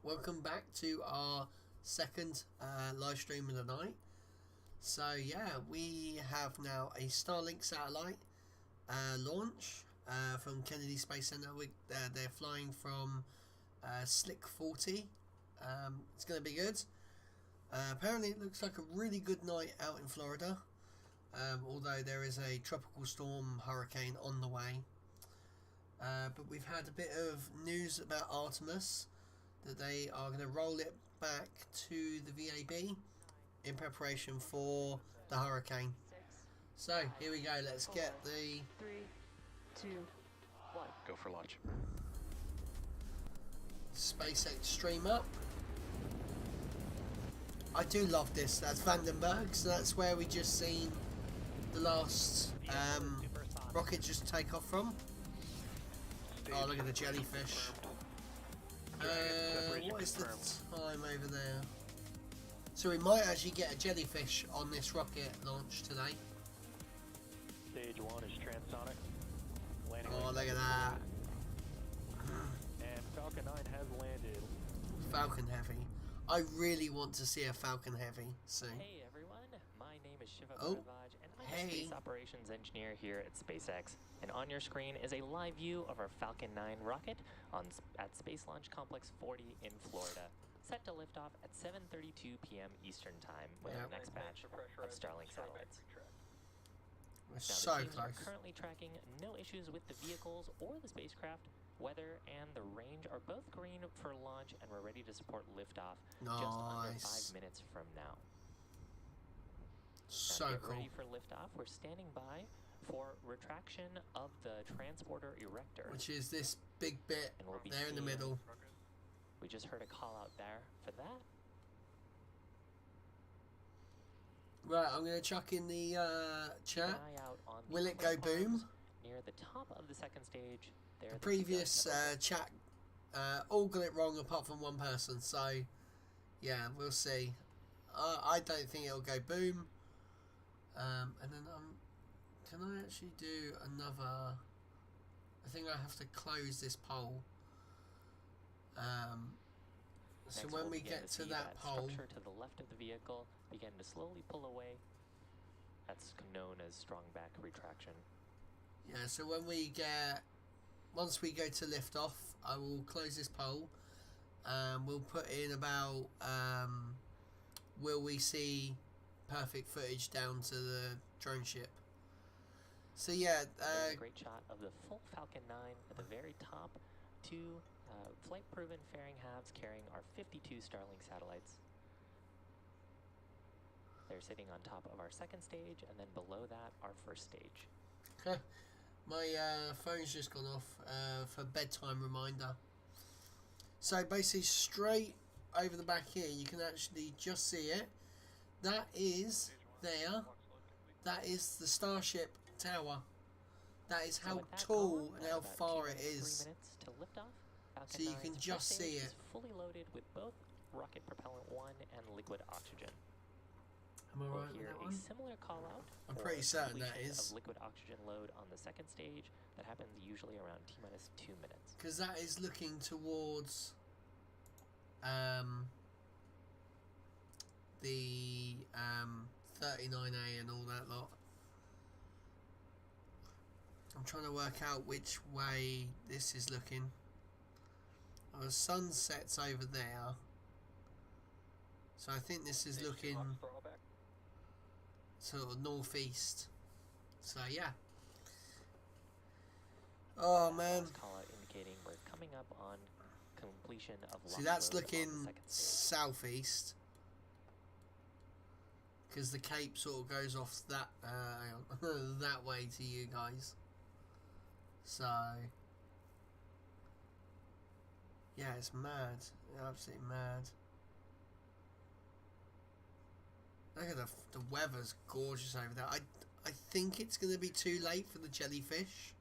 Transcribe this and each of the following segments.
welcome back to our second live stream of the night. So yeah, we have now a Starlink satellite launch from Kennedy Space Center. They're flying from Slick 40. It's going to be good. Apparently it looks like a really good night out in Florida, although there is a tropical storm hurricane on the way. But we've had a bit of news about Artemis, that they are going to roll it back to the VAB in preparation for the hurricane. So here we go, let's get the 3, 2, 1. Go for launch. SpaceX stream up. I do love this. That's Vandenberg, so that's where we just seen the last rocket just take off from. Oh, look at the jellyfish. What is the time over there? So we might actually get a jellyfish on this rocket launch today. Stage 1 is transonic. Landing Oh, look at that. And Falcon 9 has landed. Falcon Heavy. I really want to see a Falcon Heavy soon. Hey everyone, my name is Shiva Oh, Bharadwaj, and I'm hey. a space operations engineer here at SpaceX. And on your screen is a live view of our Falcon 9 rocket at Space Launch Complex 40 in Florida, set to lift off at 7:32 p.m. Eastern Time with our next batch of Starlink satellites. We're Now, so the teams are close. currently tracking no issues with the vehicles or the spacecraft. Weather and the range are both green for launch, and we're ready to support liftoff just under Nice. 5 minutes from now. So Get cool. ready for liftoff. We're standing by for retraction of the transporter erector. Which is this big bit And we'll be there in the seeing- middle. We just heard a call out there for that. Right, I'm going to chuck in the Keep an chat. eye out on the Will it go quick bombs boom? near the top of the second stage. There, The previous chat all got it wrong apart from one person, so yeah, we'll see. I don't think it'll go boom. And then can I actually do another? I think I have to close this poll. So Next, when we'll we begin get to to see that poll, structure to the left of the vehicle begin to slowly pull away. That's known as strong back retraction. yeah. So when we get, once we go to lift off, I will close this poll. We'll put in about will we see perfect footage down to the drone ship. So yeah, There's a great shot of the full Falcon 9 at the very top. Two flight-proven fairing halves carrying our 52 Starlink satellites. They're sitting on top of our second stage, and then below that, our first stage. my phone's just gone off for bedtime reminder. So basically straight over the back here, you can actually just see it. That is there. That is the Starship Tower. That is how with that tall call, and how about far 2 it minutes, 3 is. minutes to liftoff. Falcon So you 9's can first just stage see is it. fully loaded with both rocket propellant 1 and liquid oxygen. Am I We'll right with hear that a one? similar call out. I'm for pretty certain that completion is. of liquid oxygen load on the second stage. That happens usually around T-minus 2 minutes. Because that is looking towards the 39A and all that lot. I'm trying to work out which way this is looking. Oh, the sun sets over there. So I think this is looking sort of northeast. So yeah. Oh man. Call out indicating we're coming up on completion of launch See, that's load on the looking second stage. southeast. Because the cape sort of goes off that hang on, that way to you guys. So yeah, it's mad. Absolutely mad. Look at the weather's gorgeous over there. I think it's going to be too late for the jellyfish.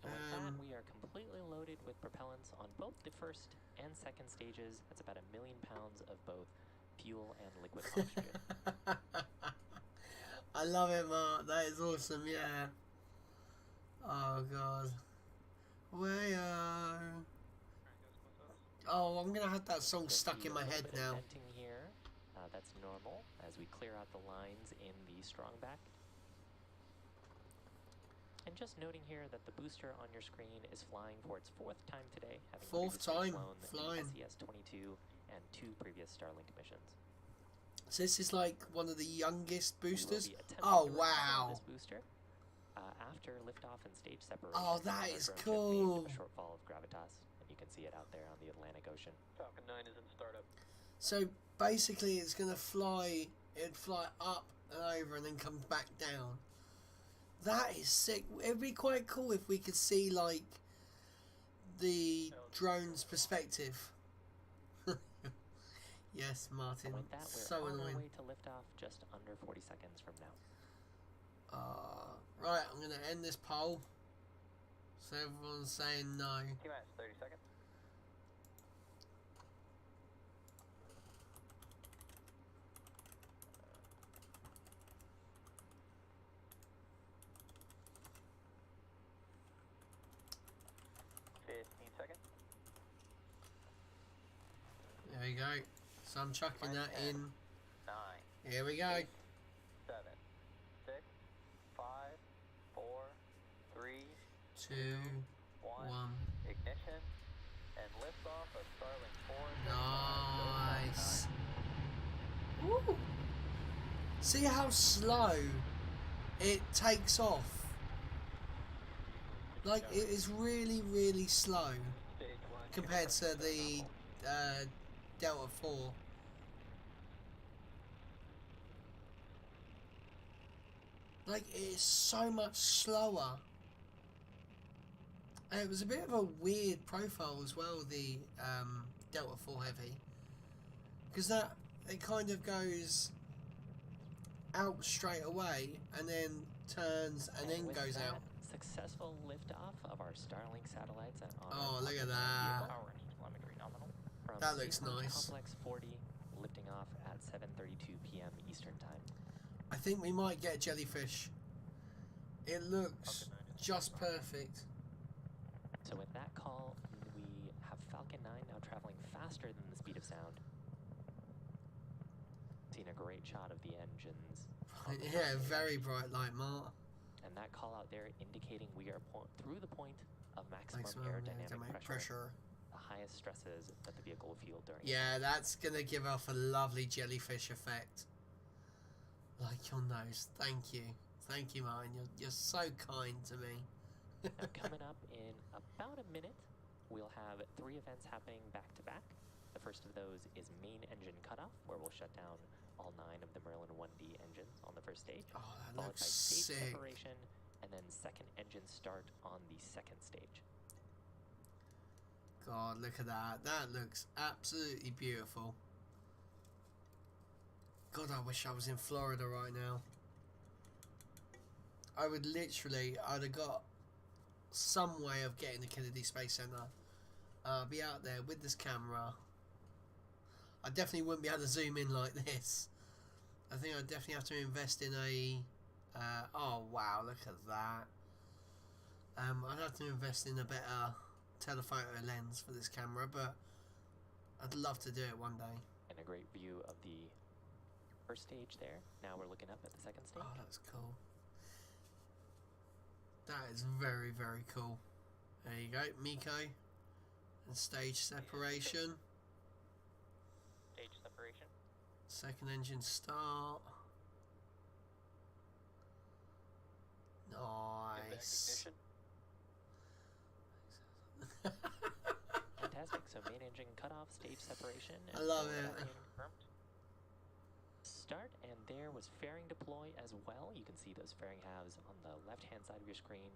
And with that, we are completely loaded with propellants on both the first and second stages. That's about 1 million pounds of both fuel and liquid oxygen. I love it, Mark. That is awesome, yeah. Oh, God. Wayo. Oh, I'm gonna have that song You'll stuck see in a my little head bit of now. venting here. That's normal as we clear out the lines in the strongback. And just noting here that the booster on your screen is flying for its 4th time today, having Fourth previously time flown flying. the SES-22 and 2 previous Starlink missions. So this is like one of the youngest boosters. We will be attempting Oh to recover wow! this booster after liftoff and stage separation. Oh, that our is drone ship cool. made a shortfall of gravitas, and you can see it out there on the Atlantic Ocean. Falcon 9 is in startup. So basically, it's gonna fly. It'd fly up and over and then come back down. That is sick. It'd be quite cool if we could see like the drone's perspective. Yes, Martin. And with that, we're So on annoying. our way to liftoff just under 40 seconds from now. Right, I'm gonna end this poll. So everyone's saying no. T-minus 30 seconds. There we go. So I'm chucking that in. 9. Here we go. 8, 7, 6, 5, 4, 3, 2, 1. 1. Ignition and liftoff of Starlink 4. Nice. Woo. See how slow it takes off? Like, it is really, really slow Stage 1. compared to the Delta 4. Like, it is so much slower. And it was a bit of a weird profile as well, the Delta 4 Heavy. Because it kind of goes out straight away and then turns and then with goes that, out. Successful liftoff of our Starlink satellites and on Oh, our look at Falcon 9 that. vehicle. Power and telemetry nominal. From That looks Space Launch nice. Complex 40, lifting off at 7:32 p.m. Eastern Time. I think we might get jellyfish. It looks just perfect. So with that call, we have Falcon 9 now traveling faster than the speed of sound. Seen a great shot of the engines. on the Yeah, first very stage. bright light, Mark. And that call out there indicating we are through the point of maximum Maximum aerodynamic pressure, pressure. the highest stresses that the vehicle will feel during Yeah, that's gonna give off a lovely jellyfish effect. Like your nose. Thank you. Thank you, Martin. You're so kind to me. Now, coming up in about a minute, we'll have 3 events happening back to back. The first of those is main engine cutoff, where we'll shut down all 9 of the Merlin 1D engines on the first stage, Oh, that followed looks by stage sick. separation, and then second engine start on the second stage. God, look at that. That looks absolutely beautiful. God, I wish I was in Florida right now. I'd have got some way of getting the Kennedy Space Center. Be out there with this camera. I definitely wouldn't be able to zoom in like this. I think I'd definitely have to invest in a... oh, wow, look at that. I'd have to invest in a better telephoto lens for this camera, but I'd love to do it one day. And a great view of the first stage there. Now we're looking up at the second stage. Oh, that's cool. That is very, very cool. There you go, Miko. And stage separation. Stage separation. Second engine start. Nice. Fantastic. So main engine cutoff, stage separation. I love and it. confirmed. Start, and there was fairing deploy as well. You can see those fairing halves on the left-hand side of your screen,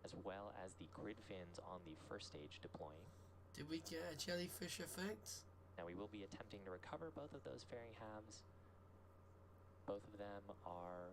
as well as the grid fins on the first stage deploying. Did we get a jellyfish effect? Now we will be attempting to recover both of those fairing halves. Both of them are...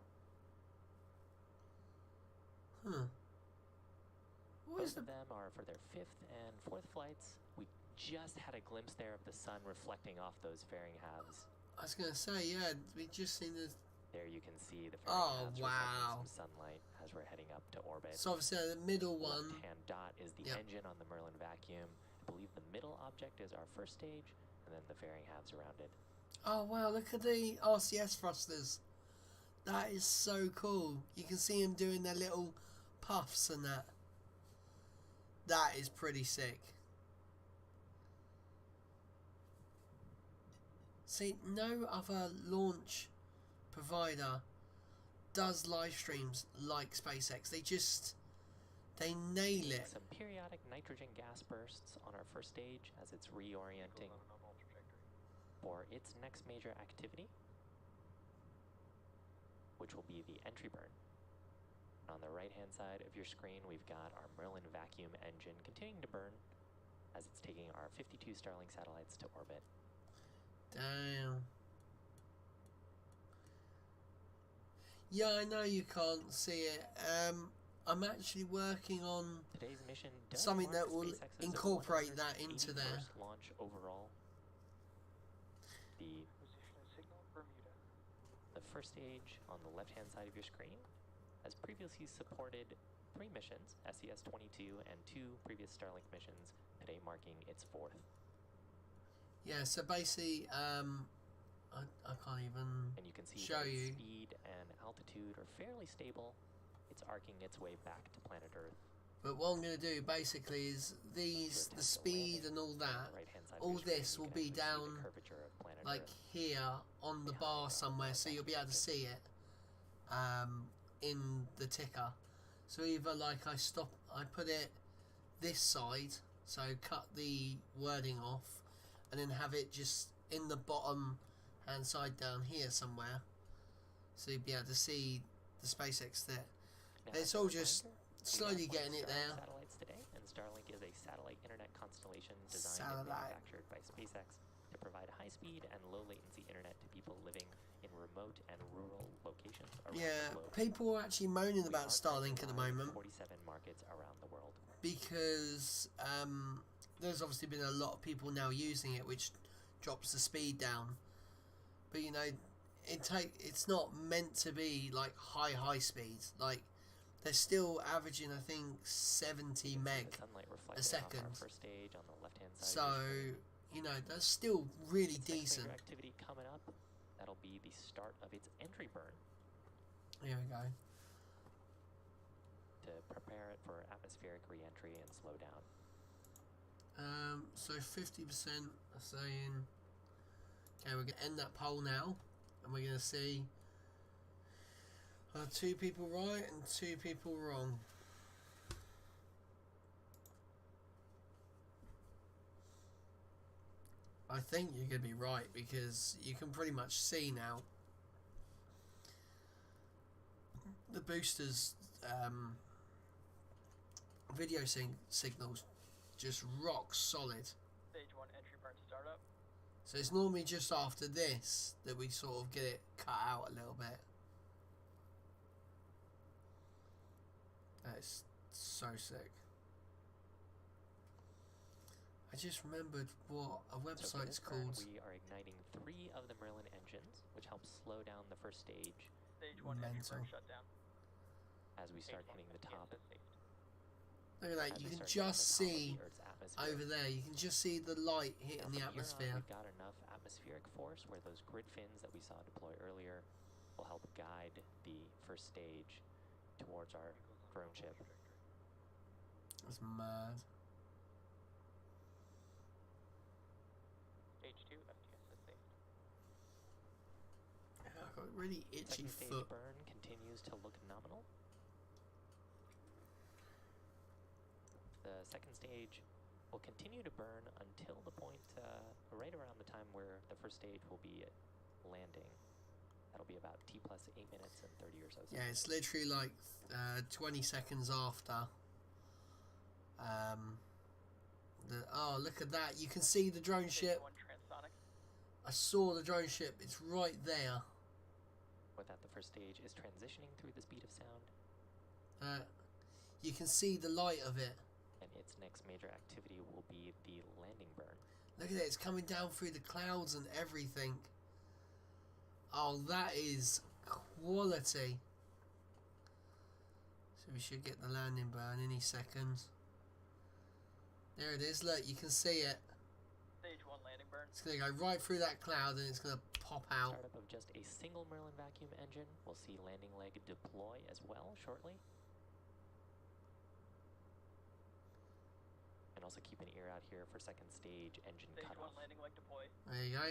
What is Both of them are for their 5th and 4th flights. We just had a glimpse there of the sun reflecting off those fairing halves. I was gonna say, yeah, we just seen this. There you can see the fairing Oh, halves wow. reflecting some sunlight as we're heading up to orbit. So obviously the middle The one. left-hand dot is the Yep. engine on the Merlin vacuum, I believe the middle object is our first stage, and then the fairing halves around it. Oh wow, look at the RCS thrusters. That is so cool. You can see them doing their little puffs and that. That is pretty sick. See, no other launch provider does live streams like SpaceX. They nail it. Some periodic nitrogen gas bursts on our first stage as it's reorienting for its next major activity, which will be the entry burn. On the right-hand side of your screen, we've got our Merlin vacuum engine continuing to burn as it's taking our 52 Starlink satellites to orbit. Damn. Yeah, I know you can't see it. I'm actually working on Today's mission does something mark that will SpaceX's incorporate that into there. 181st launch overall. The Position and signal Bermuda. first stage on the left-hand side of your screen has previously supported 3 missions, SES-22, and 2 previous Starlink missions, today marking its 4th. Yeah, so basically, I can't even And you can see show that its you. speed and altitude are fairly stable. It's arcing its way back to planet Earth. But what I'm going to do basically is these, the speed and all that, all this will be down like here on the bar somewhere, so you'll be able to see it in the ticker. So either like I put it this side, so cut the wording off, and then have it just in the bottom hand side down here somewhere, so you'll be able to see the SpaceX there. It's all just slowly getting it there. Satellites today, and Starlink is a satellite internet constellation designed and manufactured by SpaceX to provide high-speed and low-latency internet to people living in remote and rural locations around the globe. People are actually moaning about Starlink at the moment 47 markets around the world. because there's obviously been a lot of people now using it, which drops the speed down. But you know, it's not meant to be like high speeds. Like they're still averaging, I think, 70 meg a second. First stage on the left-hand side. So you know, that's still really Its next decent. major activity coming up. That'll be the start of its entry burn Here we go. to prepare it for atmospheric re-entry and slow down. So 50% are saying, okay, we're going to end that poll now, and we're going to see 2 people right and 2 people wrong. I think you're going to be right, because you can pretty much see now the boosters video signals just rock solid. Stage 1 entry burn startup. So it's normally just after this that we sort of get it cut out a little bit. That's so sick. I just remembered what a So for website's this burn, called. we are igniting 3 of the Merlin engines, which helps slow down the first stage Stage 1 entry burn Mental. shutdown. as we start hitting the top. Look at that, as you we can start hitting just the top of see the Earth's atmosphere. over there, you can just see the light Now, hitting from the here on, atmosphere. we've got enough atmospheric force where those grid fins that we saw deploy earlier will help guide the first stage towards our drone ship. That's mad. Stage 2 FTS is safe. I've got a really itchy Second stage foot. burn continues to look nominal. The second stage will continue to burn until the point right around the time where the first stage will be landing. That'll be about T plus 8 minutes and 30 or so seconds. Yeah, it's literally like 20 seconds after. Oh, look at that. You can see the drone Stage ship. 1 transonic. I saw the drone ship. It's right there. With that, the first stage is transitioning through the speed of sound, You can see the light of it. and its next major activity will be the landing burn. Look at it. It's coming down through the clouds and everything. Oh, that is quality. So we should get the landing burn any second. There it is. Look, you can see it. Stage 1 landing burn. It's going to go right through that cloud and it's going to pop out. Startup of just a single Merlin vacuum engine. We'll see landing leg deploy as well shortly. And also keep an ear out here for second stage engine Stage 1 cutoff. landing leg deploy. There you go.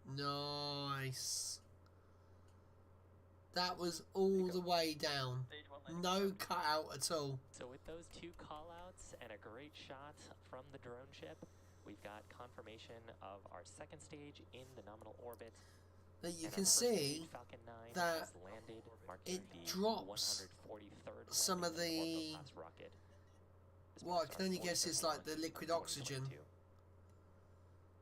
Nice. That was all the way down. Stage 1 landing No burn. cutout at all. So with those two callouts and a great shot from the drone ship, we've got confirmation of our second stage in the nominal orbit. That you And can our first see stage, Falcon 9, that has landed, marking it the drops 143rd some of landing in the- orbital class rocket. This what I marks can our only guess 43rd is like launch the of liquid oxygen. 2022.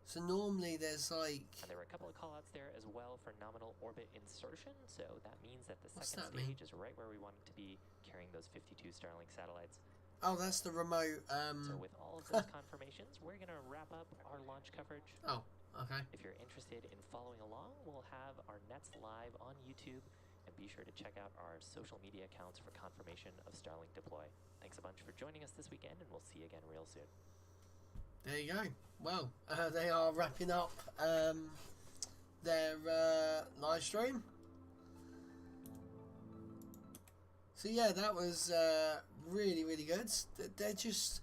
So normally there's like, And there were a couple of callouts there as well for nominal orbit insertion, so that means that the What's second that mean? stage is right where we want it to be, carrying those 52 Starlink satellites. oh, that's the remote. So with all of those confirmations, we're going to wrap up our launch coverage. Oh, okay. If you're interested in following along, we'll have our nets live on YouTube, and be sure to check out our social media accounts for confirmation of Starlink deploy. Thanks a bunch for joining us this weekend, and we'll see you again real soon. There you go. Well, they are wrapping up their live stream. So yeah, that was really, really good. They're just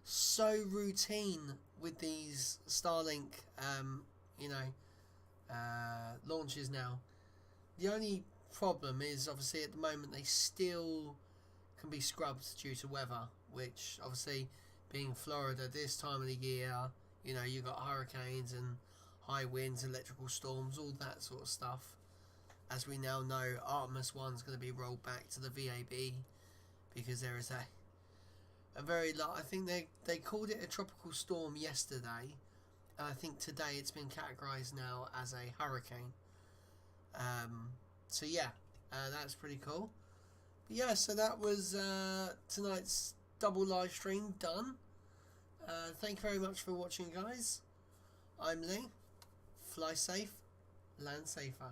so routine with these Starlink, launches now. The only problem is obviously at the moment they still can be scrubbed due to weather, which obviously being Florida this time of the year, you've got hurricanes and high winds, electrical storms, all that sort of stuff. As we now know, Artemis 1 is going to be rolled back to the VAB because there is a very I think they called it a tropical storm yesterday, and I think today it's been categorized now as a hurricane. So yeah, that's pretty cool. But yeah, so that was tonight's double live stream done. Thank you very much for watching, guys. I'm Lee. Fly safe, land safer.